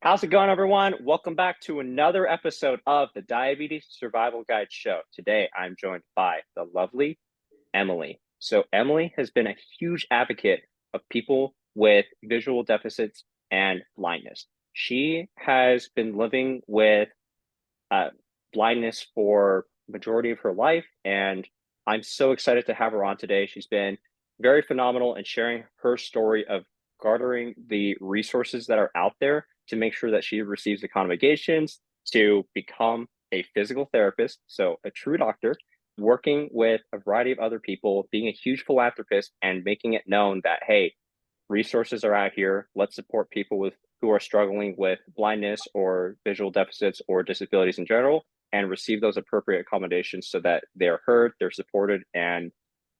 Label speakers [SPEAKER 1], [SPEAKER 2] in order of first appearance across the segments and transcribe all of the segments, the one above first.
[SPEAKER 1] How's it going, everyone? Welcome back to another episode of the Diabetes Survival Guide Show. Today, I'm joined by the lovely Emily. So, Emily has been a huge advocate of people with visual deficits and blindness. She has been living with uh, blindness for majority of her life, and I'm so excited to have her on today. She's been very phenomenal in sharing her story of garnering the resources that are out there to make sure that she receives accommodations to become a physical therapist, so a true doctor, working with a variety of other people, being a huge philanthropist, and making it known that, hey, resources are out here. Let's support people who are struggling with blindness or visual deficits or disabilities in general and receive those appropriate accommodations so that they're heard, they're supported, and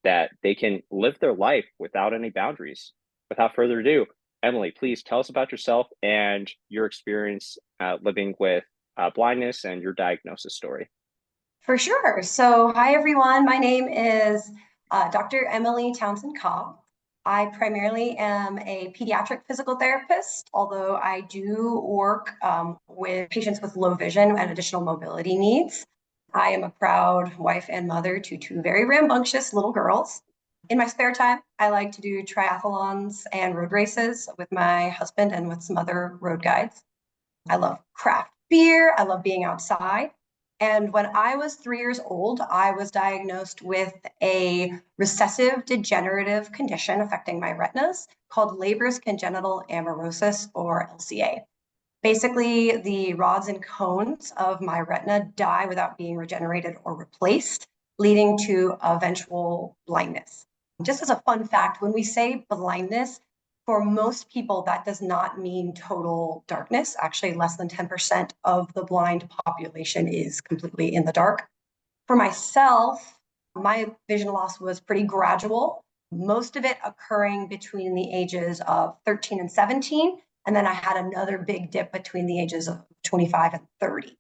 [SPEAKER 1] that they can live their life without any boundaries. Without further ado, Emily, please tell us about yourself and your experience living with blindness and your diagnosis story.
[SPEAKER 2] For sure. So, hi everyone. My name is Dr. Emily Townsend-Cobb. I primarily am a pediatric physical therapist, although I do work with patients with low vision and additional mobility needs. I am a proud wife and mother to two very rambunctious little girls. In my spare time, I like to do triathlons and road races with my husband and with some other road guides. I love craft beer. I love being outside. And when I was 3 years old, I was diagnosed with a recessive degenerative condition affecting my retinas called Leber's congenital amaurosis, or LCA. Basically, the rods and cones of my retina die without being regenerated or replaced, leading to eventual blindness. Just as a fun fact, when we say blindness, for most people, that does not mean total darkness. Actually, less than 10% of the blind population is completely in the dark. For myself, my vision loss was pretty gradual, most of it occurring between the ages of 13 and 17. And then I had another big dip between the ages of 25 and 30.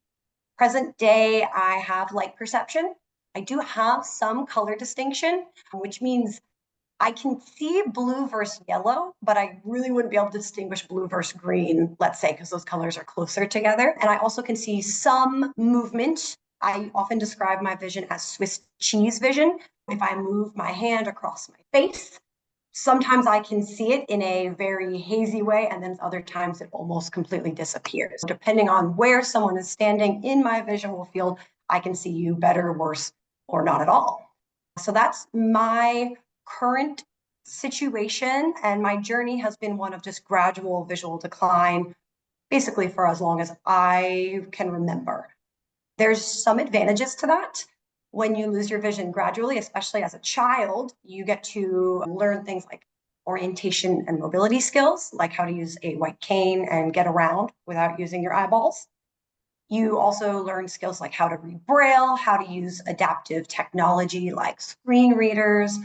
[SPEAKER 2] Present day, I have light perception. I do have some color distinction, which means I can see blue versus yellow, but I really wouldn't be able to distinguish blue versus green, let's say, because those colors are closer together. And I also can see some movement. I often describe my vision as Swiss cheese vision. If I move my hand across my face, sometimes I can see it in a very hazy way, and then other times it almost completely disappears. Depending on where someone is standing in my visual field, I can see you better, worse, or not at all. So that's my current situation, and my journey has been one of just gradual visual decline, basically for as long as I can remember. There's some advantages to that. When you lose your vision gradually, especially as a child, you get to learn things like orientation and mobility skills, like how to use a white cane and get around without using your eyeballs. You also learn skills like how to read Braille, how to use adaptive technology like screen readers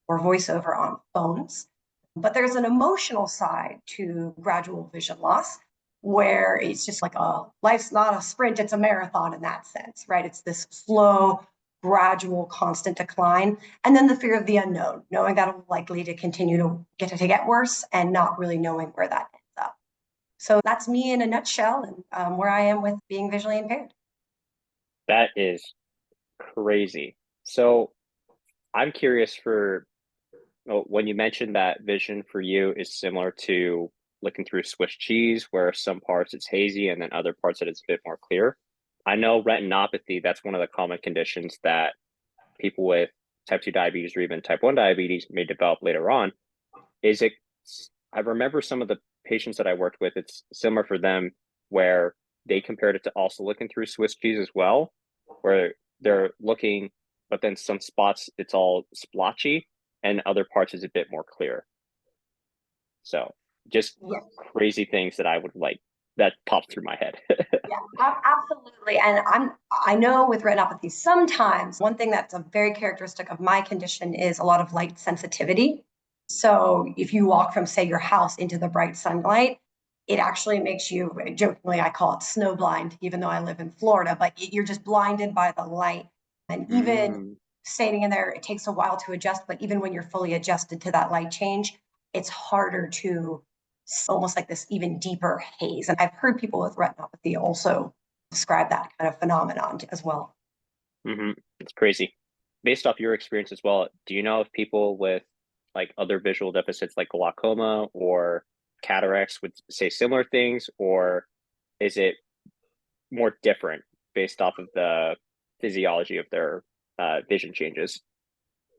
[SPEAKER 2] or voiceover on phones. But there's an emotional side to gradual vision loss where it's just like life's not a sprint, it's a marathon in that sense, right? It's this slow, gradual, constant decline. And then the fear of the unknown, knowing that I'm likely to continue to get worse and not really knowing where that ends up. So that's me in a nutshell, and where I am with being visually impaired.
[SPEAKER 1] That is crazy. So I'm curious when you mentioned that vision for you is similar to looking through Swiss cheese, where some parts it's hazy and then other parts that it's a bit more clear. I know retinopathy, that's one of the common conditions that people with type 2 diabetes or even type 1 diabetes may develop later on. Is it, I remember some of the patients that I worked with, it's similar for them where they compared it to also looking through Swiss cheese as well, where they're looking, but then some spots it's all splotchy and other parts is a bit more clear. So just
[SPEAKER 2] Yes.
[SPEAKER 1] crazy things that I would like that popped through my head.
[SPEAKER 2] Yeah, absolutely. And I know with retinopathy, sometimes one thing that's a very characteristic of my condition is a lot of light sensitivity. So if you walk from, say, your house into the bright sunlight, it actually makes you, jokingly, I call it snow blind, even though I live in Florida, but you're just blinded by the light. And even
[SPEAKER 1] Mm.
[SPEAKER 2] staying in there, it takes a while to adjust, but even when you're fully adjusted to that light change, it's harder to almost like this even deeper haze. And I've heard people with retinopathy also describe that kind of phenomenon as well.
[SPEAKER 1] It's crazy. Based off your experience as well, do you know if people with like other visual deficits like glaucoma or cataracts would say similar things, or is it more different based off of the physiology of their vision changes?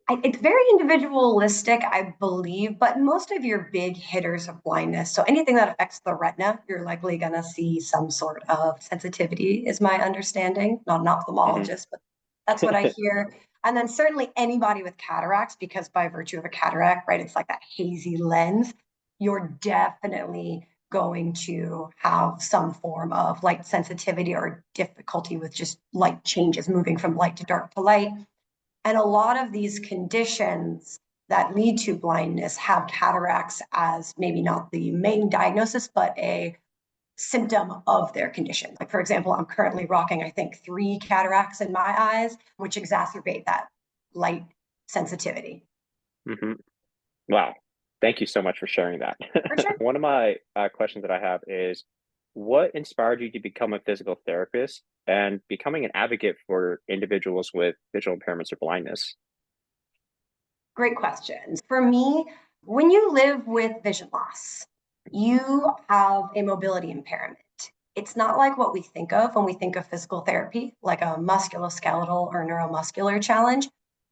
[SPEAKER 2] It's very individualistic, I believe, but most of your big hitters of blindness, so anything that affects the retina, you're likely going to see some sort of sensitivity, is my understanding. Not an ophthalmologist, but that's what I hear. And then certainly anybody with cataracts, because by virtue of a cataract, right, it's like that hazy lens, you're definitely going to have some form of light sensitivity or difficulty with just light changes, moving from light to dark to light. And a lot of these conditions that lead to blindness have cataracts as maybe not the main diagnosis, but a symptom of their condition. Like, for example, I'm currently rocking, I think, 3 cataracts in my eyes, which exacerbate that light sensitivity.
[SPEAKER 1] Mm-hmm. Wow. Thank you so much for sharing that.
[SPEAKER 2] For sure.
[SPEAKER 1] One of my questions that I have is, what inspired you to become a physical therapist and becoming an advocate for individuals with visual impairments or blindness?
[SPEAKER 2] Great questions. For me, when you live with vision loss, you have a mobility impairment. It's not like what we think of when we think of physical therapy, like a musculoskeletal or neuromuscular challenge,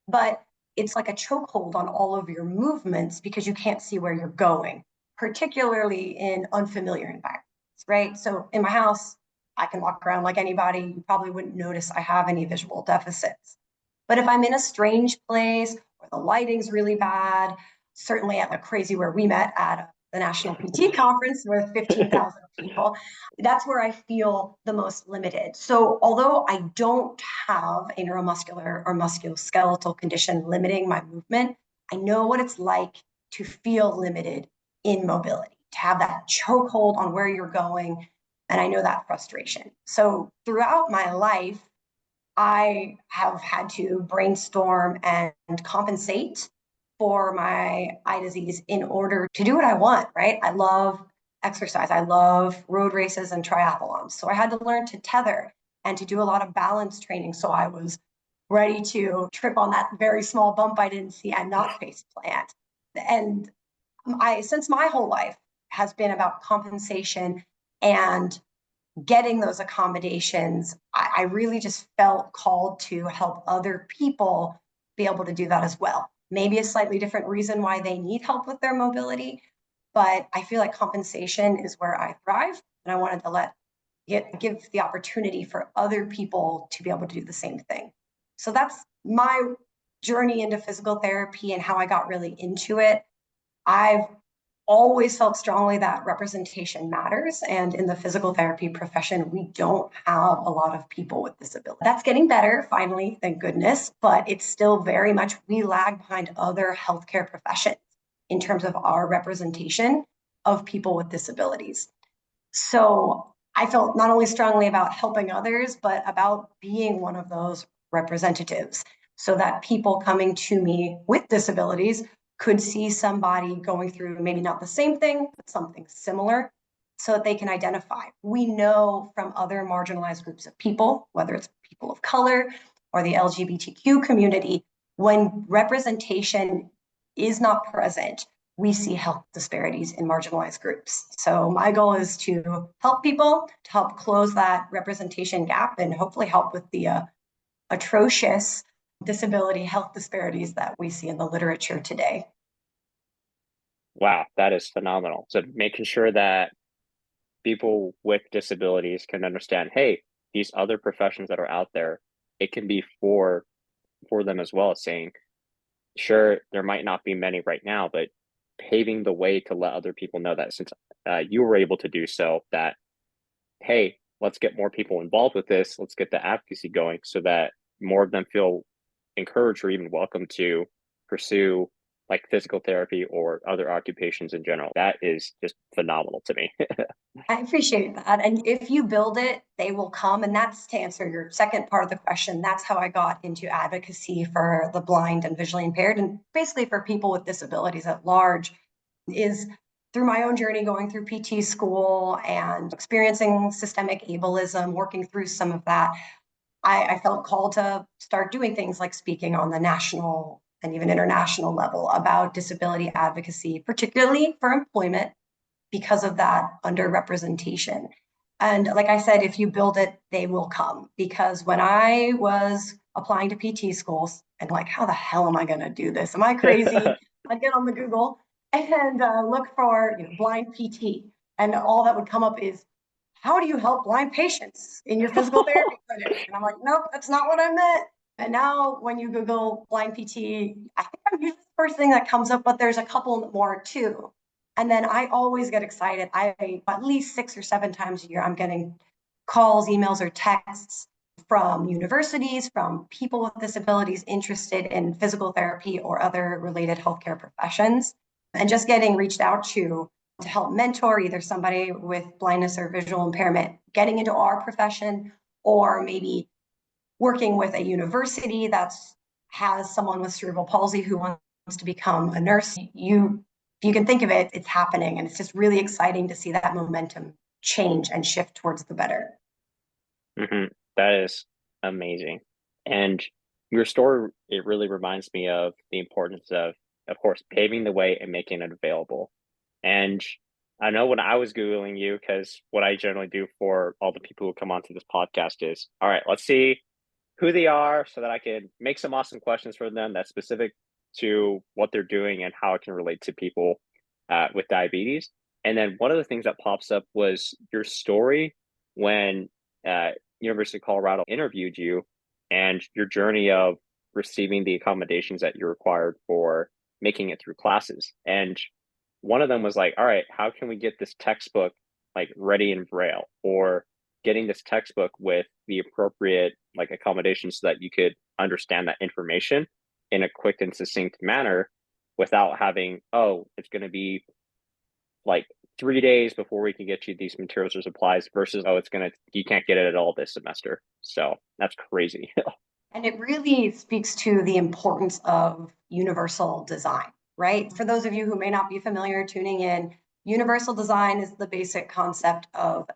[SPEAKER 2] but it's like a chokehold on all of your movements because you can't see where you're going, particularly in unfamiliar environments, right? So in my house, I can walk around like anybody. You probably wouldn't notice I have any visual deficits. But if I'm in a strange place where the lighting's really bad, certainly at the crazy where we met at the National PT conference with 15,000 people, that's where I feel the most limited. So although I don't have a neuromuscular or musculoskeletal condition limiting my movement, I know what it's like to feel limited in mobility, to have that chokehold on where you're going. And I know that frustration. So throughout my life, I have had to brainstorm and compensate for my eye disease in order to do what I want, right? I love exercise. I love road races and triathlons. So I had to learn to tether and to do a lot of balance training. So I was ready to trip on that very small bump I didn't see and not face plant. And since my whole life has been about compensation and getting those accommodations, I really just felt called to help other people be able to do that as well. Maybe a slightly different reason why they need help with their mobility, but I feel like compensation is where I thrive. And I wanted to give the opportunity for other people to be able to do the same thing. So that's my journey into physical therapy and how I got really into it. I've always felt strongly that representation matters. And in the physical therapy profession, we don't have a lot of people with disabilities. That's getting better, finally, thank goodness, but it's still very much, we lag behind other healthcare professions in terms of our representation of people with disabilities. So I felt not only strongly about helping others, but about being one of those representatives so that people coming to me with disabilities could see somebody going through maybe not the same thing, but something similar so that they can identify. We know from other marginalized groups of people, whether it's people of color or the LGBTQ community, when representation is not present, we see health disparities in marginalized groups. So my goal is to help people, to help close that representation gap and hopefully help with the atrocious disability health disparities that we see in the literature today.
[SPEAKER 1] Wow, that is phenomenal. So making sure that people with disabilities can understand, hey, these other professions that are out there, it can be for them as well, saying, sure, there might not be many right now, but paving the way to let other people know that since you were able to do so, that, hey, let's get more people involved with this. Let's get the advocacy going so that more of them feel encouraged or even welcome to pursue like physical therapy or other occupations in general. That is just phenomenal to me.
[SPEAKER 2] I appreciate that. And if you build it, they will come. And that's to answer your second part of the question. That's how I got into advocacy for the blind and visually impaired, and basically for people with disabilities at large, is through my own journey going through PT school and experiencing systemic ableism, working through some of that, I felt called to start doing things like speaking on the national and even international level about disability advocacy, particularly for employment, because of that underrepresentation. And like I said, if you build it, they will come. Because when I was applying to PT schools and like, how the hell am I going to do this? Am I crazy? I'd get on the Google and look for blind PT. And all that would come up is, how do you help blind patients in your physical therapy clinic? And I'm like, nope, that's not what I meant. And now when you Google blind PT, I think I'm usually the first thing that comes up, but there's a couple more too. And then I always get excited. At least 6 or 7 times a year, I'm getting calls, emails, or texts from universities, from people with disabilities interested in physical therapy or other related healthcare professions, and just getting reached out to help mentor either somebody with blindness or visual impairment getting into our profession, or maybe working with a university that has someone with cerebral palsy who wants to become a nurse. If you can think of it, it's happening. And it's just really exciting to see that momentum change and shift towards the better.
[SPEAKER 1] That is amazing. And your story, it really reminds me of the importance of course, paving the way and making it available. And I know when I was Googling you, because what I generally do for all the people who come onto this podcast is, all right, let's see who they are so that I can make some awesome questions for them that's specific to what they're doing and how it can relate to people with diabetes. And then one of the things that pops up was your story when University of Colorado interviewed you and your journey of receiving the accommodations that you required for making it through classes. And one of them was like, all right, how can we get this textbook like ready in Braille, or getting this textbook with the appropriate like accommodations so that you could understand that information in a quick and succinct manner without having, oh, it's going to be like 3 days before we can get you these materials or supplies versus, oh, you can't get it at all this semester. So that's crazy.
[SPEAKER 2] And it really speaks to the importance of universal design, right? For those of you who may not be familiar tuning in, universal design is the basic concept of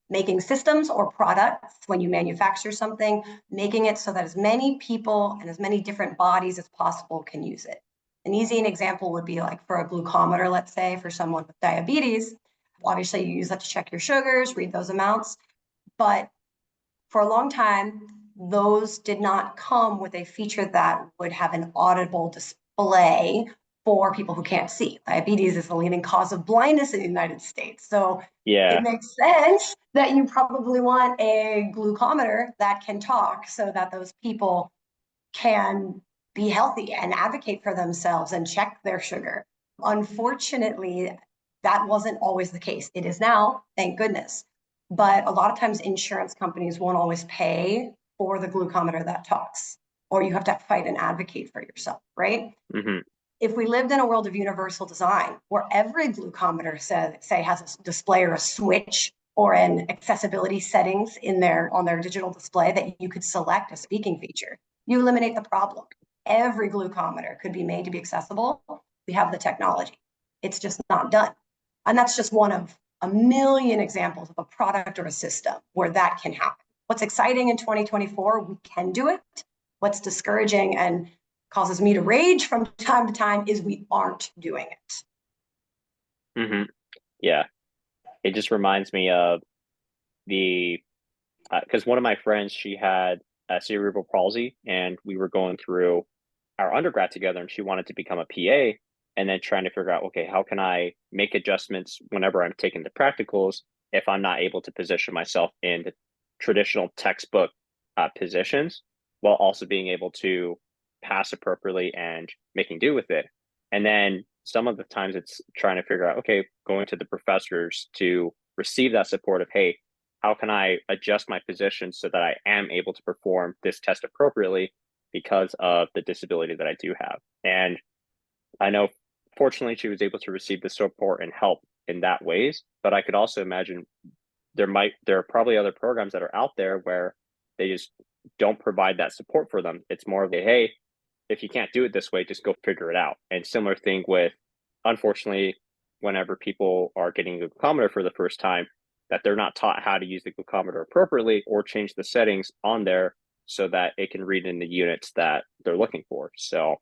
[SPEAKER 2] making systems or products when you manufacture something, making it so that as many people and as many different bodies as possible can use it. An easy example would be like for a glucometer, let's say, for someone with diabetes. Obviously, you use that to check your sugars, read those amounts. But for a long time, those did not come with a feature that would have an audible display for people who can't see. Diabetes is the leading cause of blindness in the United States. So it makes sense that you probably want a glucometer that can talk so that those people can be healthy and advocate for themselves and check their sugar. Unfortunately, that wasn't always the case. It is now, thank goodness. But a lot of times insurance companies won't always pay for the glucometer that talks, or you have to fight and advocate for yourself, right? If we lived in a world of universal design where every glucometer say has a display or a switch or an accessibility settings on their digital display that you could select a speaking feature, you eliminate the problem. Every glucometer could be made to be accessible. We have the technology. It's just not done. And that's just one of a million examples of a product or a system where that can happen. What's exciting in 2024, we can do it. What's discouraging and causes me to rage from time to time is we aren't doing
[SPEAKER 1] it. Yeah. It just reminds me of because one of my friends, she had cerebral palsy, and we were going through our undergrad together, and she wanted to become a PA, and then trying to figure out, okay, how can I make adjustments whenever I'm taking the practicals if I'm not able to position myself in the traditional textbook positions, while also being able to pass appropriately and making do with it. And then some of the times it's trying to figure out, okay, going to the professors to receive that support of, hey, how can I adjust my position so that I am able to perform this test appropriately because of the disability that I do have. And I know, fortunately, she was able to receive the support and help in that ways, but I could also imagine there are probably other programs that are out there where they just don't provide that support for them. It's more of a, hey, if you can't do it this way, just go figure it out. And similar thing with, unfortunately, whenever people are getting a glucometer for the first time, that they're not taught how to use the glucometer appropriately or change the settings on there so that it can read in the units that they're looking for. So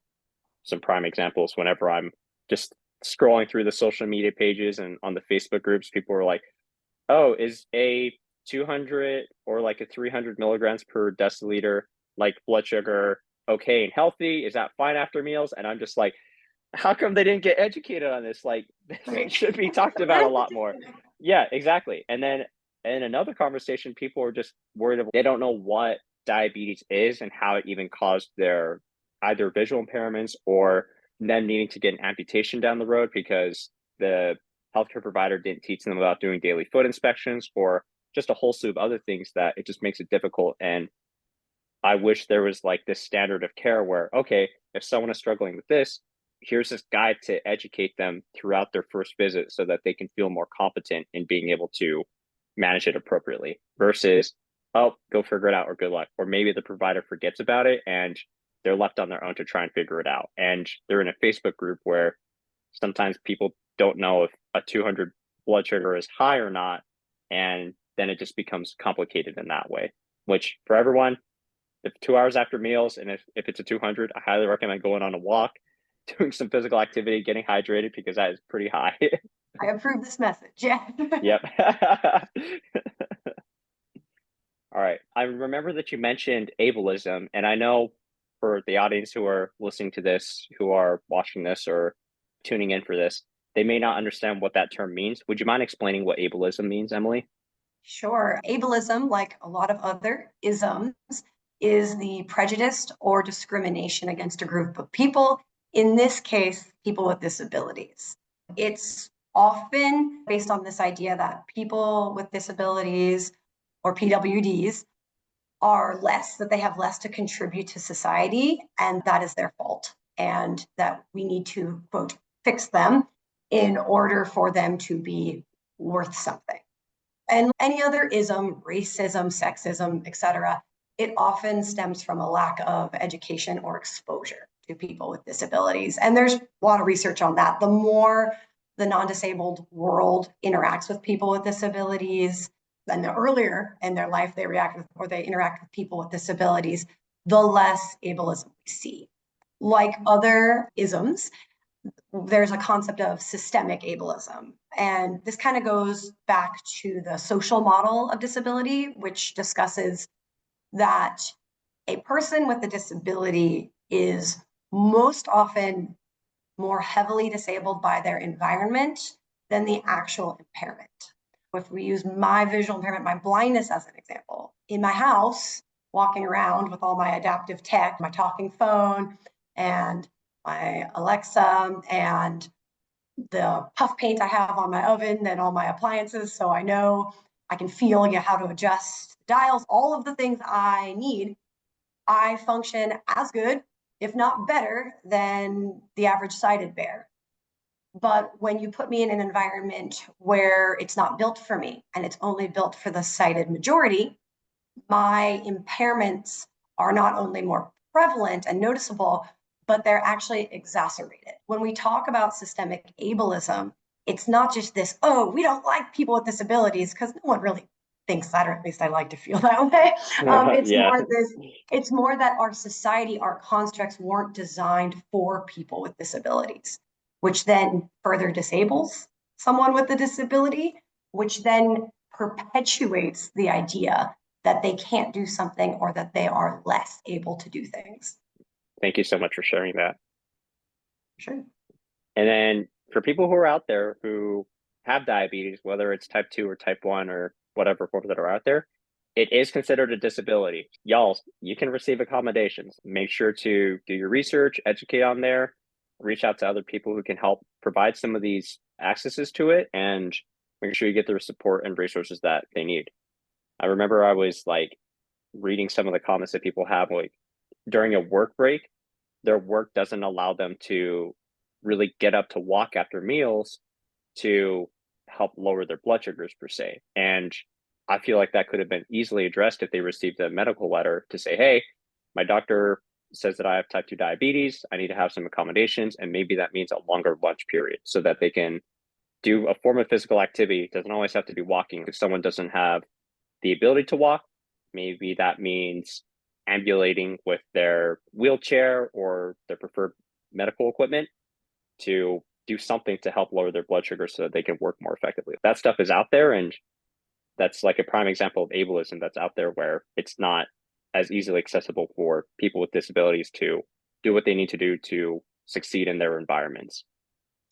[SPEAKER 1] some prime examples, whenever I'm just scrolling through the social media pages and on the Facebook groups, people are like, oh, is a 200 or like a 300 milligrams per deciliter like blood sugar okay and healthy? Is that fine after meals? And I'm just like, how come they didn't get educated on this? Like, it should be talked about a lot more. Yeah, exactly. And then in another conversation, people are just worried about, they don't know what diabetes is and how it even caused their either visual impairments or them needing to get an amputation down the road because the healthcare provider didn't teach them about doing daily foot inspections or just a whole slew of other things that it just makes it difficult. And I wish there was like this standard of care where, okay, if someone is struggling with this, here's this guide to educate them throughout their first visit so that they can feel more competent in being able to manage it appropriately versus, oh, go figure it out or good luck. Or maybe the provider forgets about it and they're left on their own to try and figure it out. And they're in a Facebook group where sometimes people don't know if a 200 blood sugar is high or not. And then it just becomes complicated in that way, which for everyone, if 2 hours after meals, and if it's a 200, I highly recommend going on a walk, doing some physical activity, getting hydrated because that is pretty high.
[SPEAKER 2] I approve this message. Yeah.
[SPEAKER 1] Yep. All right. I remember that you mentioned ableism, and I know for the audience who are listening to this, who are watching this or tuning in for this, they may not understand what that term means. Would you mind explaining what ableism means, Emily?
[SPEAKER 2] Sure. Ableism, like a lot of other isms, is the prejudice or discrimination against a group of people, in this case, people with disabilities. It's often based on this idea that people with disabilities or PWDs are less, that they have less to contribute to society, and that is their fault, and that we need to, quote, fix them in order for them to be worth something. And any other ism, racism, sexism, etc., it often stems from a lack of education or exposure to people with disabilities. And there's a lot of research on that. The more the non-disabled world interacts with people with disabilities, and the earlier in their life they react with or they interact with people with disabilities, the less ableism we see. Like other isms, there's a concept of systemic ableism. And this kind of goes back to the social model of disability, which discusses that a person with a disability is most often more heavily disabled by their environment than the actual impairment. If we use my visual impairment, my blindness as an example, in my house, walking around with all my adaptive tech, my talking phone, and my Alexa, and the puff paint I have on my oven and all my appliances, so I know I can feel how to adjust dials, all of the things I need, I function as good, if not better, than the average sighted bear. But when you put me in an environment where it's not built for me and it's only built for the sighted majority, my impairments are not only more prevalent and noticeable, but they're actually exacerbated. When we talk about systemic ableism, it's not just this, oh, we don't like people with disabilities, because no one really thinks that, or at least I like to feel that way.
[SPEAKER 1] Yeah.
[SPEAKER 2] It's more that our society, our constructs weren't designed for people with disabilities, which then further disables someone with a disability, which then perpetuates the idea that they can't do something or that they are less able to do things.
[SPEAKER 1] Thank you so much for sharing that.
[SPEAKER 2] Sure.
[SPEAKER 1] And then for people who are out there who have diabetes, whether it's type 2 or type 1 or whatever forms that are out there, it is considered a disability. Y'all, you can receive accommodations. Make sure to do your research, educate on there, reach out to other people who can help provide some of these accesses to it, and make sure you get the support and resources that they need. I remember I was like reading some of the comments that people have, like during a work break, their work doesn't allow them to really get up to walk after meals to help lower their blood sugars per se. And I feel like that could have been easily addressed if they received a medical letter to say, hey, my doctor says that I have type 2 diabetes. I need to have some accommodations. And maybe that means a longer lunch period so that they can do a form of physical activity. It doesn't always have to be walking. If someone doesn't have the ability to walk, maybe that means ambulating with their wheelchair or their preferred medical equipment to do something to help lower their blood sugar so that they can work more effectively. That stuff is out there, and that's like a prime example of ableism that's out there where it's not as easily accessible for people with disabilities to do what they need to do to succeed in their environments.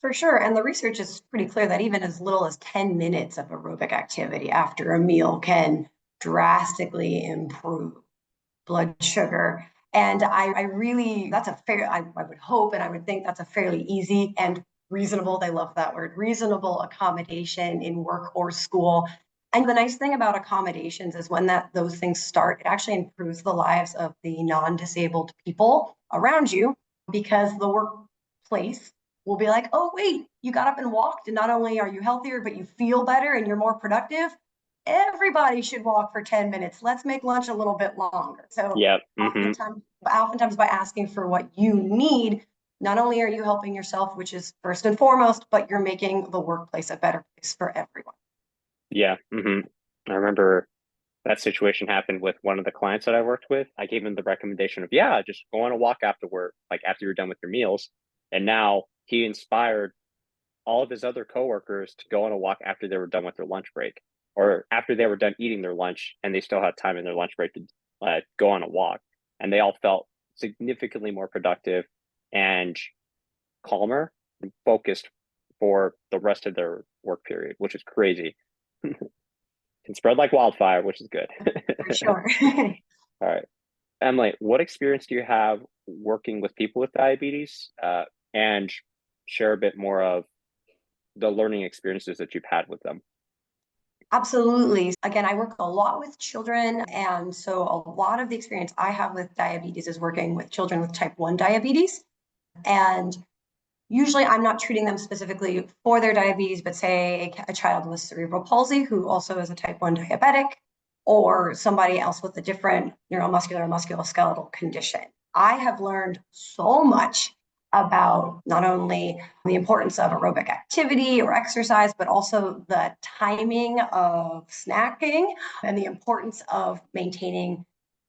[SPEAKER 2] For sure. And the research is pretty clear that even as little as 10 minutes of aerobic activity after a meal can drastically improve blood sugar. And I really, that's a fair, I would hope and I would think that's a fairly easy and reasonable, they love that word, reasonable accommodation in work or school. And the nice thing about accommodations is when those things start, it actually improves the lives of the non-disabled people around you, because the workplace will be like, oh, wait, you got up and walked, and not only are you healthier, but you feel better and you're more productive. Everybody should walk for 10 minutes. Let's make lunch a little bit longer. So
[SPEAKER 1] Yeah.
[SPEAKER 2] oftentimes by asking for what you need, not only are you helping yourself, which is first and foremost, but you're making the workplace a better place for everyone.
[SPEAKER 1] Yeah. I remember that situation happened with one of the clients that I worked with. I gave him the recommendation of, yeah, just go on a walk after work, like after you're done with your meals. And now he inspired all of his other coworkers to go on a walk after they were done with their lunch break, or after they were done eating their lunch and they still had time in their lunch break to go on a walk. And they all felt significantly more productive and calmer and focused for the rest of their work period, which is crazy. Can spread like wildfire, which is good.
[SPEAKER 2] For sure.
[SPEAKER 1] All right. Emily, what experience do you have working with people with diabetes? And share a bit more of the learning experiences that you've had with them.
[SPEAKER 2] Absolutely. Again, I work a lot with children. And so a lot of the experience I have with diabetes is working with children with type 1 diabetes. And usually I'm not treating them specifically for their diabetes, but say a child with cerebral palsy who also is a type 1 diabetic, or somebody else with a different neuromuscular or musculoskeletal condition. I have learned so much about not only the importance of aerobic activity or exercise, but also the timing of snacking and the importance of maintaining,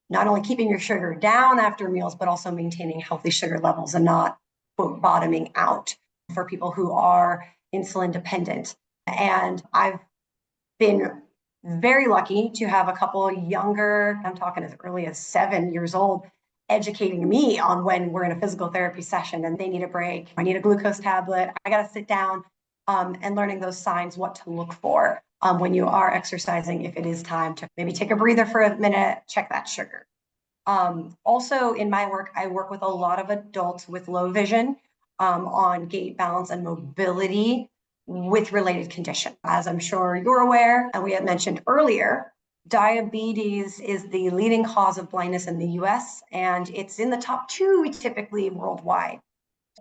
[SPEAKER 2] not only keeping your sugar down after meals, but also maintaining healthy sugar levels and not, quote, bottoming out for people who are insulin dependent. And I've been very lucky to have a couple younger, I'm talking as early as 7 years old, educating me on when we're in a physical therapy session and they need a break. I need a glucose tablet. I got to sit down, and learning those signs, what to look for when you are exercising, if it is time to maybe take a breather for a minute, check that sugar. Also in my work, I work with a lot of adults with low vision on gait, balance, and mobility with related condition. As I'm sure you're aware, and we had mentioned earlier, diabetes is the leading cause of blindness in the US, and it's in the top 2 typically worldwide.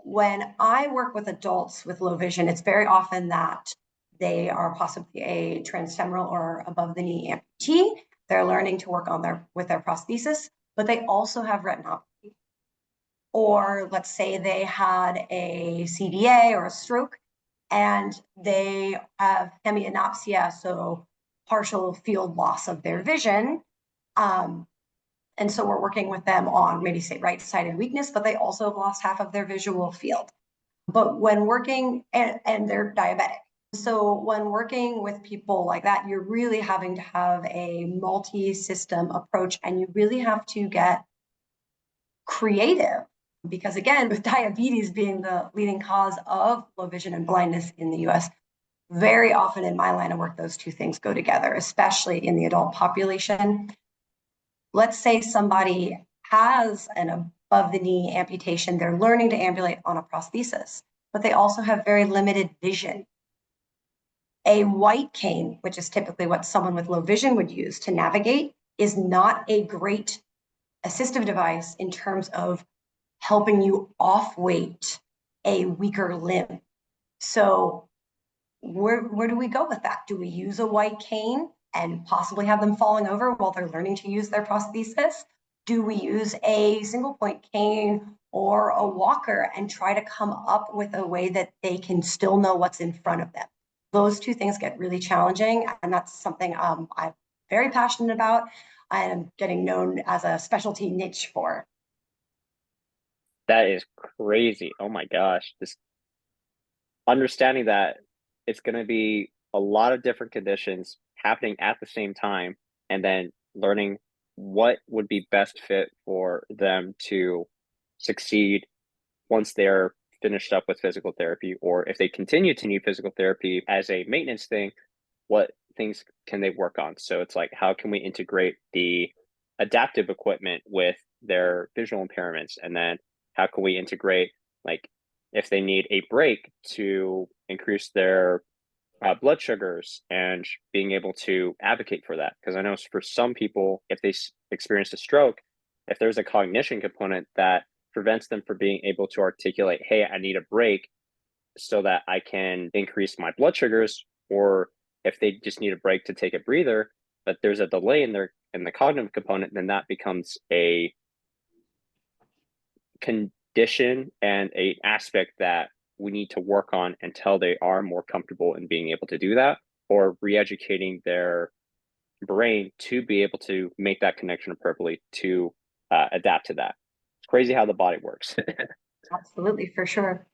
[SPEAKER 2] When I work with adults with low vision, it's very often that they are possibly a transfemoral or above the knee amputee. They're learning to work on with their prosthesis, but they also have retinopathy. Or let's say they had a CDA or a stroke and they have hemianopsia, so partial field loss of their vision. And so we're working with them on maybe say right-sided weakness, but they also have lost half of their visual field. But when working, and they're diabetic. So when working with people like that, you're really having to have a multi-system approach, and you really have to get creative. Because again, with diabetes being the leading cause of low vision and blindness in the US, very often in my line of work, those 2 things go together, especially in the adult population. Let's say somebody has an above the knee amputation, they're learning to ambulate on a prosthesis, but they also have very limited vision. A white cane, which is typically what someone with low vision would use to navigate, is not a great assistive device in terms of helping you off weight a weaker limb. So where do we go with that? Do we use a white cane and possibly have them falling over while they're learning to use their prosthesis? Do we use a single point cane or a walker and try to come up with a way that they can still know what's in front of them? those two things get really challenging. And that's something I'm very passionate about. I'm getting known as a specialty niche for.
[SPEAKER 1] That is crazy. Oh my gosh. Just understanding that it's going to be a lot of different conditions happening at the same time, and then learning what would be best fit for them to succeed once they're finished up with physical therapy, or if they continue to need physical therapy as a maintenance thing, what things can they work on? So it's like, how can we integrate the adaptive equipment with their visual impairments? And then how can we integrate, like, if they need a break to increase their blood sugars, and being able to advocate for that? Because I know for some people, if they experience a stroke, if there's a cognition component that prevents them from being able to articulate, hey, I need a break so that I can increase my blood sugars, or if they just need a break to take a breather, but there's a delay in the cognitive component, then that becomes a condition and a aspect that we need to work on until they are more comfortable in being able to do that, or re-educating their brain to be able to make that connection appropriately to adapt to that. It's crazy how the body works.
[SPEAKER 2] Absolutely, for sure.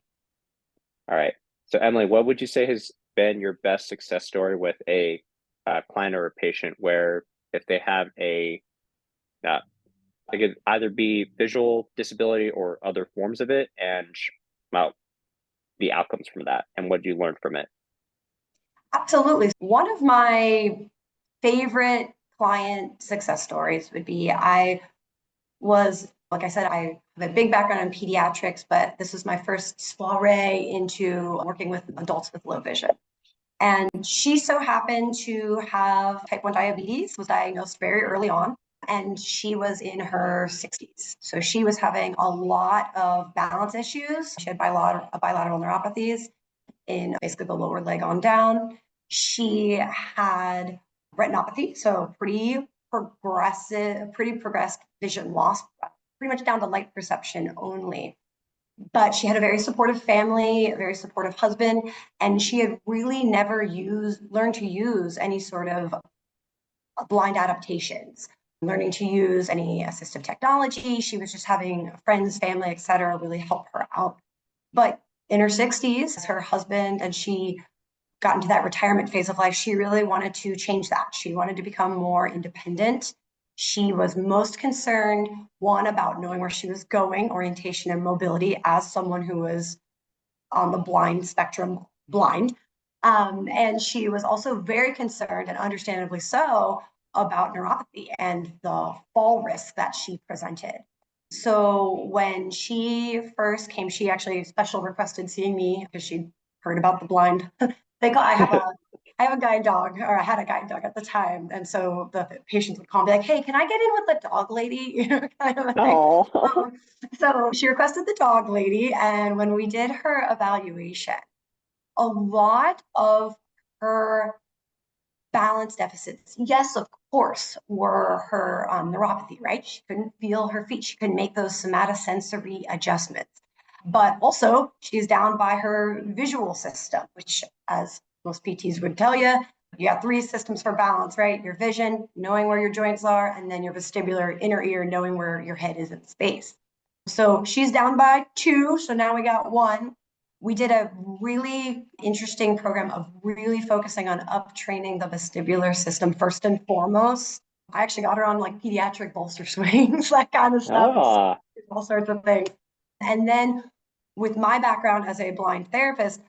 [SPEAKER 1] All right. So Emily, what would you say has been your best success story with a client or a patient where if they have a it could either be visual disability or other forms of it, and well, the outcomes from that, and what did you learn from it?
[SPEAKER 2] Absolutely. One of my favorite client success stories would be like I said, I have a big background in pediatrics, but this was my first soiree into working with adults with low vision. And she so happened to have type 1 diabetes, was diagnosed very early on, and she was in her 60s. So she was having a lot of balance issues. She had bilateral neuropathies in basically the lower leg on down. She had retinopathy, so pretty progressed vision loss, pretty much down to light perception only. But she had a very supportive family, a very supportive husband, and she had really never learned to use any sort of blind adaptations, learning to use any assistive technology. She was just having friends, family, etc., really help her out. But in her 60s, her husband and she got into that retirement phase of life. She really wanted to change that. She wanted to become more independent. She was most concerned, one, about knowing where she was going, orientation and mobility, as someone who was on the blind spectrum, blind. And she was also very concerned, and understandably so, about neuropathy and the fall risk that she presented. So when she first came, she actually special requested seeing me because she'd heard about the blind. I have a guide dog, or I had a guide dog at the time, and so the patients would call me like, "Hey, can I get in with the dog lady?" Kind of a thing.
[SPEAKER 1] Oh,
[SPEAKER 2] So she requested the dog lady, and when we did her evaluation, a lot of her balance deficits, yes, of course, were her neuropathy, right? She couldn't feel her feet. She couldn't make those somatosensory adjustments. But also, she's down by her visual system, which, as most PTs would tell you, you got three systems for balance, right? Your vision, knowing where your joints are, and then your vestibular inner ear, knowing where your head is in space. So she's down by two. So now we got one. We did a really interesting program of really focusing on uptraining the vestibular system first and foremost. I actually got her on like pediatric bolster swings, that kind of stuff,
[SPEAKER 1] ah,
[SPEAKER 2] all sorts of things. And then with my background as a blind therapist,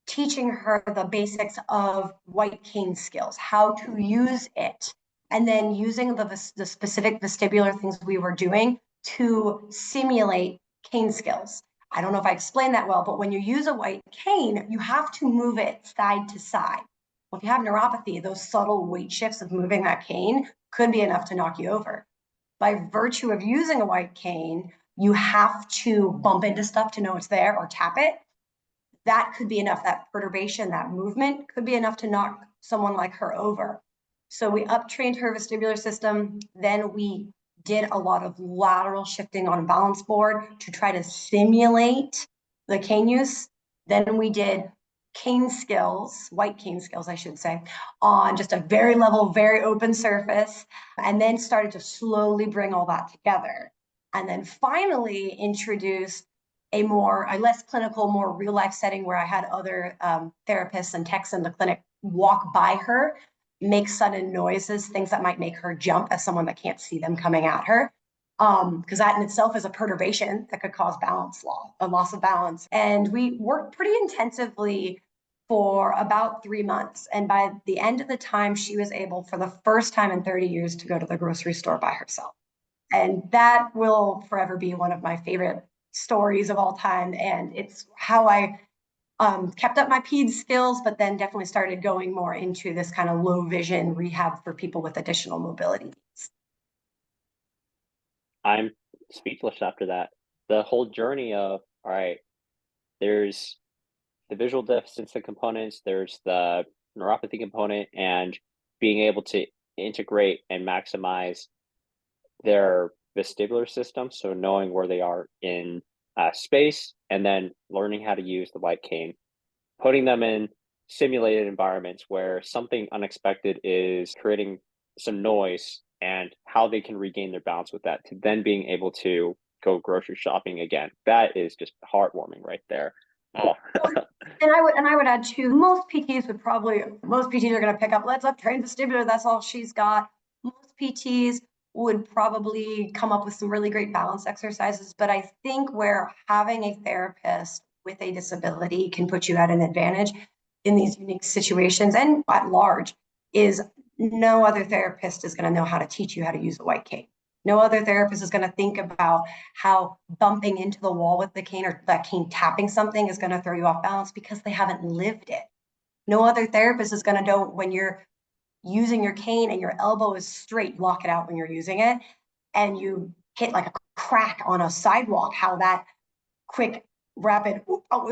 [SPEAKER 2] teaching her the basics of white cane skills, how to use it, and then using the specific vestibular things we were doing to simulate cane skills. I don't know if I explained that well, but when you use a white cane, you have to move it side to side. Well, if you have neuropathy, those subtle weight shifts of moving that cane could be enough to knock you over. By virtue of using a white cane, you have to bump into stuff to know it's there or tap it. That could be enough. That perturbation, that movement could be enough to knock someone like her over. So we uptrained her vestibular system. Then we did a lot of lateral shifting on a balance board to try to simulate the cane use. Then we did cane skills, white cane skills, I should say, on just a very level, very open surface, and then started to slowly bring all that together. And then finally introduced a less clinical, more real life setting where I had other therapists and techs in the clinic walk by her, make sudden noises, things that might make her jump as someone that can't see them coming at her. Because that in itself is a perturbation that could cause a loss of balance. And we worked pretty intensively for about 3 months. And by the end of the time, she was able, for the first time in 30 years, to go to the grocery store by herself. And that will forever be one of my favorite stories of all time. And it's how I kept up my PED skills, but then definitely started going more into this kind of low vision rehab for people with additional mobility needs.
[SPEAKER 1] I'm speechless after that. The whole journey of, all right, there's the visual deficit components, there's the neuropathy component, and being able to integrate and maximize their vestibular system. So knowing where they are in space, and then learning how to use the white cane, putting them in simulated environments where something unexpected is creating some noise, and how they can regain their balance with that, to then being able to go grocery shopping again. That is just heartwarming right there. Oh.
[SPEAKER 2] And I would add too, most PTs are going to pick up, let's up train vestibular. That's all she's got. Most PTs would probably come up with some really great balance exercises. But I think where having a therapist with a disability can put you at an advantage in these unique situations and at large is no other therapist is going to know how to teach you how to use the white cane. No other therapist is going to think about how bumping into the wall with the cane or that cane tapping something is going to throw you off balance, because they haven't lived it. No other therapist is going to know when you're using your cane and your elbow is straight, lock it out when you're using it, and you hit like a crack on a sidewalk, how that quick, rapid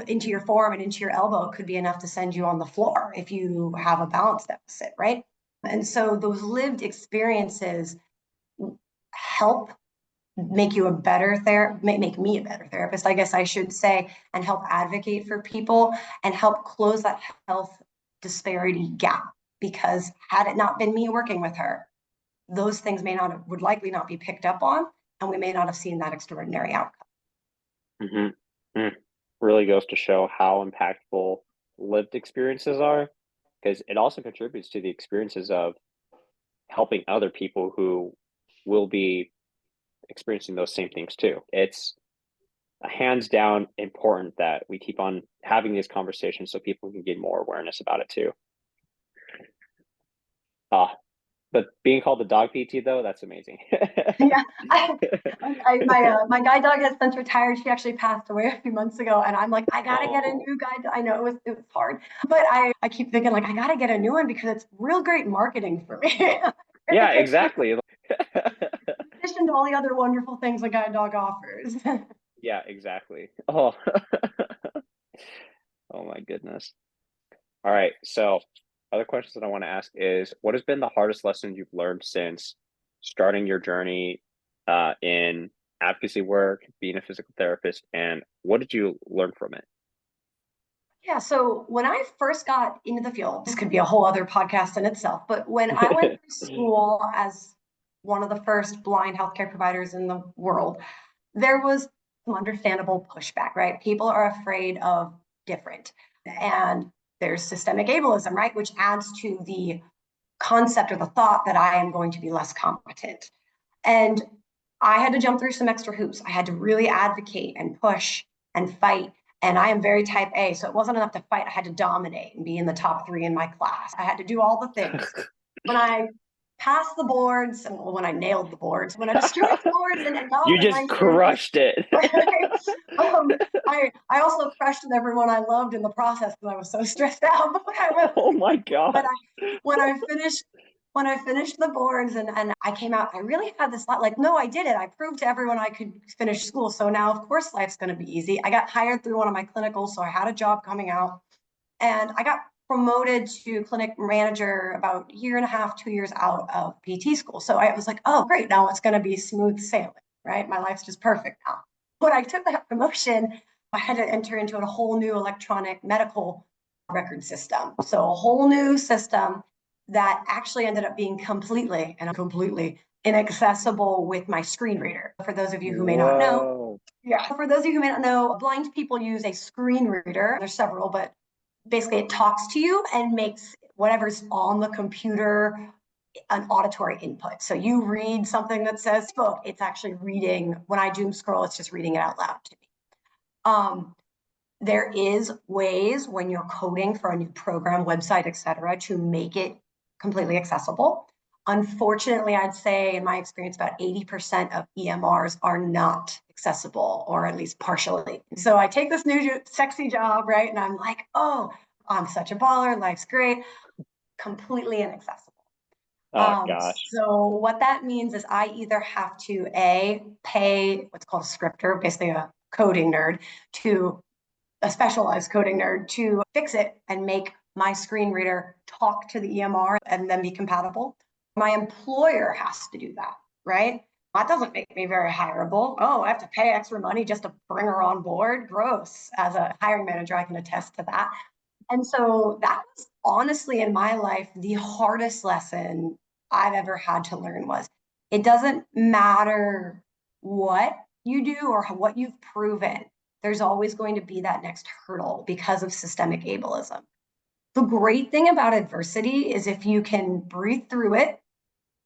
[SPEAKER 2] into your forearm and into your elbow could be enough to send you on the floor if you have a balance deficit, right? And so those lived experiences help make you a better make me a better therapist, I guess I should say, and help advocate for people and help close that health disparity gap. Because had it not been me working with her, those things would likely not be picked up on, and we may not have seen that extraordinary outcome.
[SPEAKER 1] Mm-hmm. Really goes to show how impactful lived experiences are, because it also contributes to the experiences of helping other people who will be experiencing those same things too. It's hands down important that we keep on having these conversations so people can gain more awareness about it too. But being called the dog PT though, that's amazing.
[SPEAKER 2] Yeah, my guide dog has since retired. She actually passed away a few months ago, and I'm like, I gotta get a new guide. I know it was hard, but I keep thinking like I gotta get a new one because it's real great marketing for me.
[SPEAKER 1] Yeah, exactly.
[SPEAKER 2] In addition to all the other wonderful things a guide dog offers.
[SPEAKER 1] Yeah, exactly. Oh, oh my goodness. All right. So, other questions that I want to ask is, what has been the hardest lesson you've learned since starting your journey in advocacy work, being a physical therapist, and what did you learn from it?
[SPEAKER 2] Yeah, so when I first got into the field, this could be a whole other podcast in itself, but when I went to school as one of the first blind healthcare providers in the world, there was some understandable pushback, right? People are afraid of different. And there's systemic ableism, right? Which adds to the concept or the thought that I am going to be less competent. And I had to jump through some extra hoops. I had to really advocate and push and fight. And I am very type A, so it wasn't enough to fight. I had to dominate and be in the top 3 in my class. I had to do all the things. When I passed the boards, and when I nailed the boards, when I destroyed the boards and got
[SPEAKER 1] You
[SPEAKER 2] the
[SPEAKER 1] just
[SPEAKER 2] 90,
[SPEAKER 1] crushed it.
[SPEAKER 2] I also crushed everyone I loved in the process because I was so stressed out.
[SPEAKER 1] Oh my God.
[SPEAKER 2] When I finished the boards and I came out, I really had this thought like, no, I did it. I proved to everyone I could finish school. So now, of course, life's going to be easy. I got hired through one of my clinicals, so I had a job coming out. And I got promoted to clinic manager about a year and a half, 2 years out of PT school. So I was like, oh, great. Now it's going to be smooth sailing, right? My life's just perfect now. When I took that promotion, I had to enter into a whole new electronic medical record system. So a whole new system that actually ended up being completely inaccessible with my screen reader. For those of you who may not know, for those of you who may not know, blind people use a screen reader. There's several, but basically it talks to you and makes whatever's on the computer an auditory input. So you read something that says book, it's actually reading. When I doom scroll, it's just reading it out loud to me. There is ways when you're coding for a new program, website, etc., to make it completely accessible. Unfortunately, I'd say in my experience, about 80% of EMRs are not accessible, or at least partially. So I take this new sexy job, right? And I'm like, oh, I'm such a baller, life's great, completely inaccessible.
[SPEAKER 1] Oh gosh.
[SPEAKER 2] So what that means is I either have to pay what's called a scripter, basically a coding nerd, to a specialized coding nerd to fix it and make my screen reader talk to the EMR and then be compatible. My employer has to do that, right? That doesn't make me very hireable. Oh, I have to pay extra money just to bring her on board. Gross. As a hiring manager, I can attest to that. And so that was honestly in my life, the hardest lesson I've ever had to learn was it doesn't matter what you do or what you've proven. There's always going to be that next hurdle because of systemic ableism. The great thing about adversity is if you can breathe through it,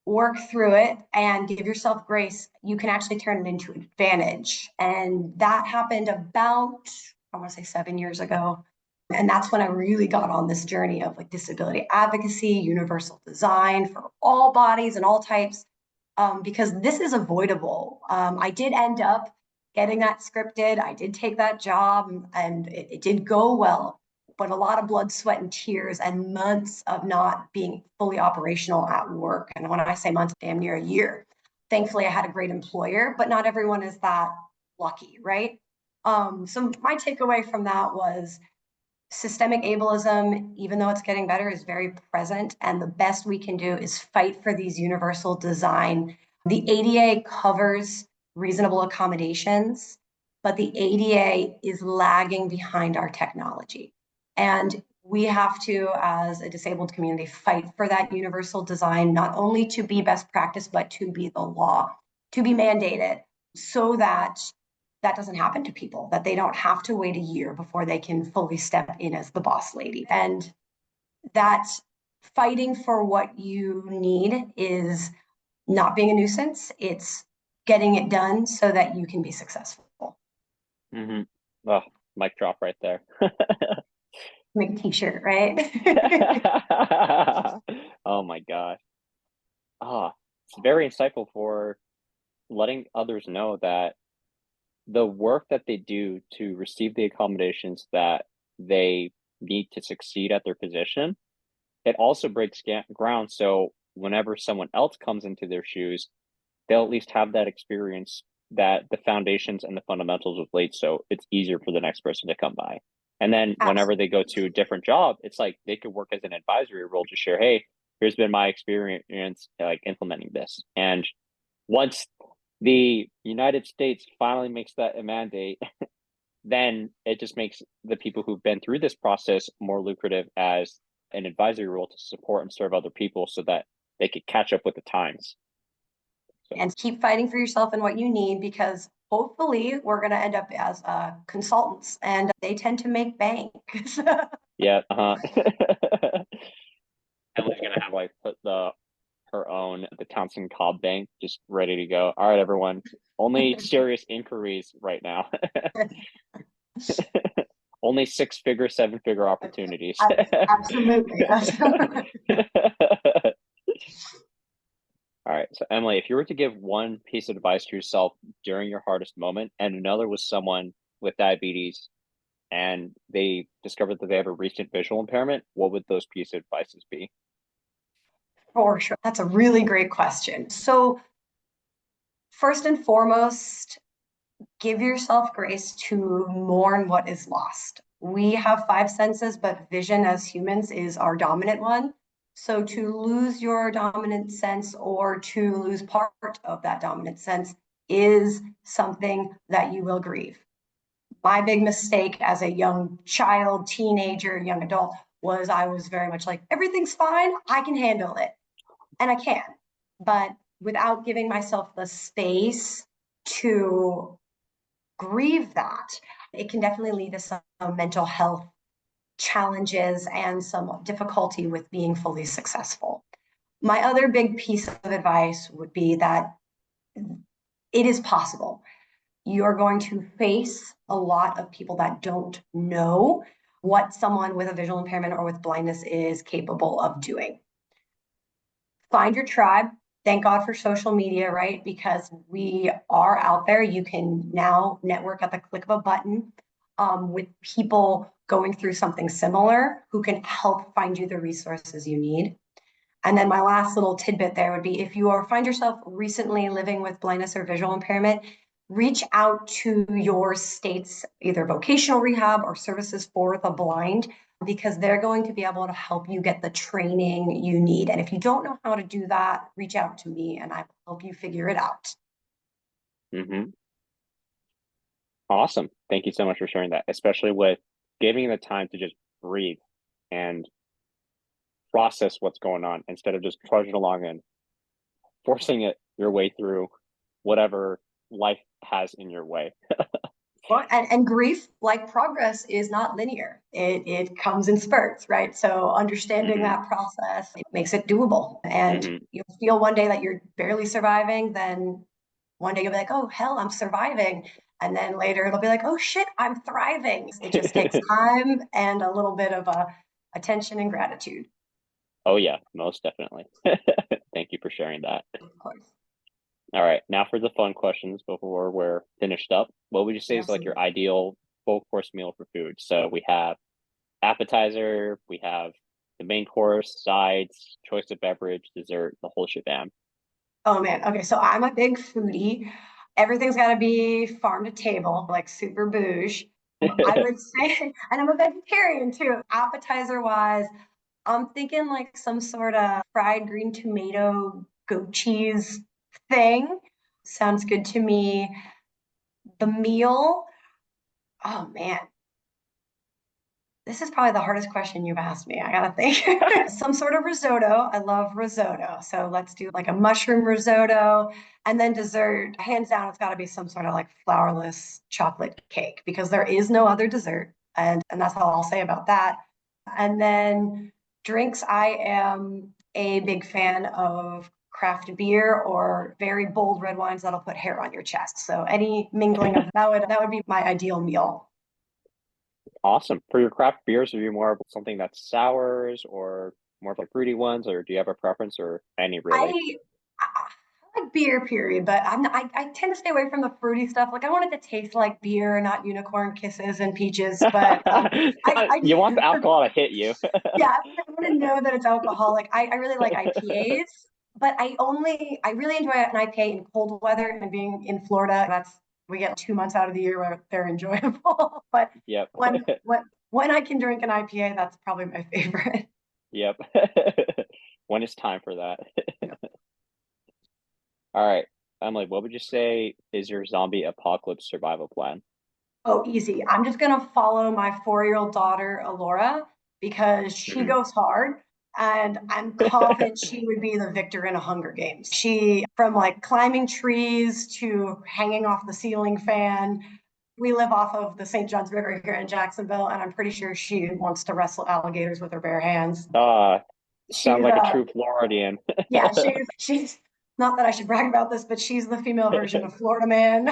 [SPEAKER 2] work through it, and give yourself grace, you can actually turn it into an advantage. And that happened about, I want to say 7 years ago. And that's when I really got on this journey of like disability advocacy, universal design for all bodies and all types, because this is avoidable. I did end up getting that scripted. I did take that job and it did go well, but a lot of blood, sweat, and tears and months of not being fully operational at work. And when I say months, damn near a year. Thankfully, I had a great employer, but not everyone is that lucky, right? So my takeaway from that was systemic ableism, even though it's getting better, is very present. And the best we can do is fight for these universal design. The ADA covers reasonable accommodations, but the ADA is lagging behind our technology. And we have to, as a disabled community, fight for that universal design, not only to be best practice, but to be the law, to be mandated, so that that doesn't happen to people, that they don't have to wait a year before they can fully step in as the boss lady. And that fighting for what you need is not being a nuisance. It's getting it done so that you can be successful.
[SPEAKER 1] Mm-hmm. Oh, mic drop right there.
[SPEAKER 2] Make a t-shirt, right?
[SPEAKER 1] Oh my gosh. It's very insightful for letting others know that the work that they do to receive the accommodations that they need to succeed at their position, it also breaks ground. So whenever someone else comes into their shoes, they'll at least have that experience, that the foundations and the fundamentals was laid, so it's easier for the next person to come by. And then whenever they go to a different job, it's like they could work as an advisory role to share, hey, here's been my experience like implementing this. And once the United States finally makes that a mandate, then it just makes the people who've been through this process more lucrative as an advisory role to support and serve other people so that they could catch up with the times.
[SPEAKER 2] So. And keep fighting for yourself and what you need, because hopefully we're going to end up as consultants, and they tend to make bank.
[SPEAKER 1] Yeah. Emily's going to have like put her own, the Townsend-Cobb bank, just ready to go. All right, everyone. Only serious inquiries right now. Only 6-figure, 7-figure opportunities.
[SPEAKER 2] Absolutely.
[SPEAKER 1] All right. So Emily, if you were to give one piece of advice to yourself during your hardest moment, and another was someone with diabetes and they discovered that they have a recent visual impairment, what would those pieces of advices be?
[SPEAKER 2] For sure. That's a really great question. So first and foremost, give yourself grace to mourn what is lost. We have 5 senses, but vision as humans is our dominant one. So to lose your dominant sense or to lose part of that dominant sense is something that you will grieve. My big mistake as a young child, teenager, young adult was I was very much like, everything's fine, I can handle it. And I can, but without giving myself the space to grieve that, it can definitely lead to some mental health challenges and some difficulty with being fully successful. My other big piece of advice would be that it is possible. You're going to face a lot of people that don't know what someone with a visual impairment or with blindness is capable of doing. Find your tribe. Thank God for social media, right? Because we are out there. You can now network at the click of a button with people going through something similar who can help find you the resources you need. And then my last little tidbit there would be if you find yourself recently living with blindness or visual impairment, reach out to your state's either vocational rehab or services for the blind, because they're going to be able to help you get the training you need. And if you don't know how to do that, reach out to me and I will help you figure it out.
[SPEAKER 1] Mm-hmm. Awesome. Thank you so much for sharing that, especially with giving the time to just breathe and process what's going on instead of just trudging along and forcing it your way through whatever life has in your way.
[SPEAKER 2] Well, and grief, like progress, is not linear. It comes in spurts, right? So understanding that process, it makes it doable. And you'll feel one day that you're barely surviving, then one day you'll be like, oh, hell, I'm surviving. And then later it'll be like, oh, shit, I'm thriving. It just takes time and a little bit of attention and gratitude.
[SPEAKER 1] Oh, yeah, most definitely. Thank you for sharing that.
[SPEAKER 2] Of course.
[SPEAKER 1] All right, now for the fun questions before we're finished up. What would you say is like your ideal full course meal for food? So we have appetizer, we have the main course, sides, choice of beverage, dessert, the whole shebang.
[SPEAKER 2] Oh man. Okay. So I'm a big foodie. Everything's got to be farm to table, like super bouge. I would say, and I'm a vegetarian too. Appetizer wise, I'm thinking like some sort of fried green tomato goat cheese thing. Sounds good to me. The meal, oh man, this is probably the hardest question you've asked me. I gotta think. Some sort of risotto. I love risotto. So let's do like a mushroom risotto. And then dessert, hands down, it's gotta be some sort of like flourless chocolate cake because there is no other dessert. And that's all I'll say about that. And then drinks, I am a big fan of craft beer or very bold red wines that'll put hair on your chest. So any mingling of that would be my ideal meal.
[SPEAKER 1] Awesome. For your craft beers, are you more of something that's sours or more of like fruity ones, or do you have a preference or any really?
[SPEAKER 2] I like beer, period, but I tend to stay away from the fruity stuff. Like I want it to taste like beer, not unicorn kisses and peaches. But
[SPEAKER 1] You want the alcohol to hit you.
[SPEAKER 2] yeah, I want to know that it's alcoholic. I really like IPAs, but I really enjoy an IPA in cold weather and being in Florida. We get 2 months out of the year where they're enjoyable. But
[SPEAKER 1] Yep.
[SPEAKER 2] when I can drink an IPA, that's probably my favorite.
[SPEAKER 1] Yep. When it's time for that. All right. Emily, what would you say is your zombie apocalypse survival plan?
[SPEAKER 2] Oh, easy. I'm just going to follow my 4-year-old daughter, Alora, because she goes hard. And I'm confident she would be the victor in a Hunger Games. She, from like climbing trees to hanging off the ceiling fan, we live off of the St. Johns River here in Jacksonville, and I'm pretty sure she wants to wrestle alligators with her bare hands.
[SPEAKER 1] Sound
[SPEAKER 2] She's
[SPEAKER 1] like a true Floridian.
[SPEAKER 2] yeah, she's not that I should brag about this, but she's the female version of Florida Man.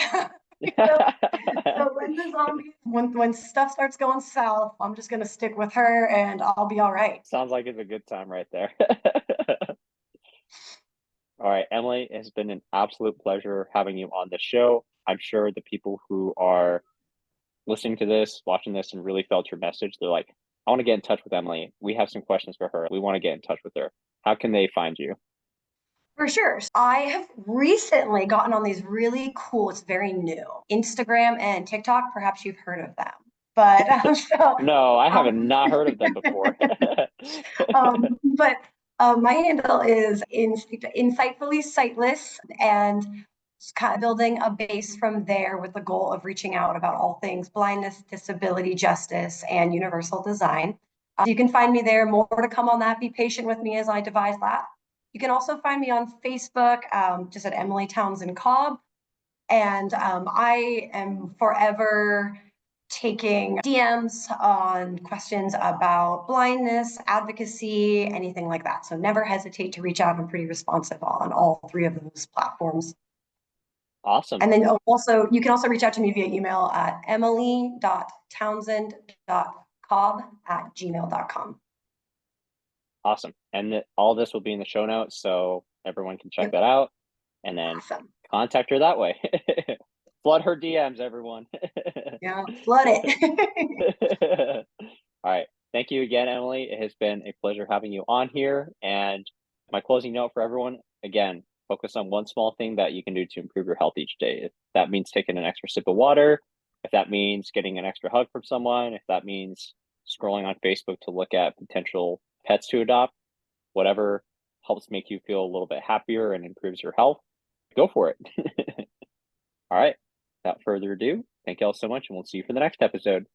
[SPEAKER 2] So when the zombies, when stuff starts going south, I'm just gonna stick with her, and I'll be all right.
[SPEAKER 1] Sounds like it's a good time right there. All right, Emily, it's been an absolute pleasure having you on the show. I'm sure the people who are listening to this, watching this, and really felt your message, they're like, I want to get in touch with Emily. We have some questions for her. We want to get in touch with her. How can they find you?
[SPEAKER 2] For sure. I have recently gotten on these really cool, it's very new, Instagram and TikTok. Perhaps you've heard of them. But
[SPEAKER 1] No, I haven't not heard of them before.
[SPEAKER 2] but my handle is insightfully sightless, and kind of building a base from there with the goal of reaching out about all things blindness, disability, justice, and universal design. You can find me there. More to come on that. Be patient with me as I devise that. You can also find me on Facebook, just at Emily Townsend-Cobb. And I am forever taking DMs on questions about blindness, advocacy, anything like that. So never hesitate to reach out. I'm pretty responsive on all three of those platforms.
[SPEAKER 1] Awesome.
[SPEAKER 2] And then also, you can also reach out to me via email at emily.townsend.cobb@gmail.com.
[SPEAKER 1] Awesome. And all this will be in the show notes, so everyone can check that out and then contact her that way. Flood her DMs, everyone.
[SPEAKER 2] Yeah, flood it.
[SPEAKER 1] All right. Thank you again, Emily. It has been a pleasure having you on here. And my closing note for everyone, again, focus on one small thing that you can do to improve your health each day. If that means taking an extra sip of water, if that means getting an extra hug from someone, if that means scrolling on Facebook to look at potential pets to adopt, whatever helps make you feel a little bit happier and improves your health, go for it. All right. Without further ado, thank you all so much, and we'll see you for the next episode.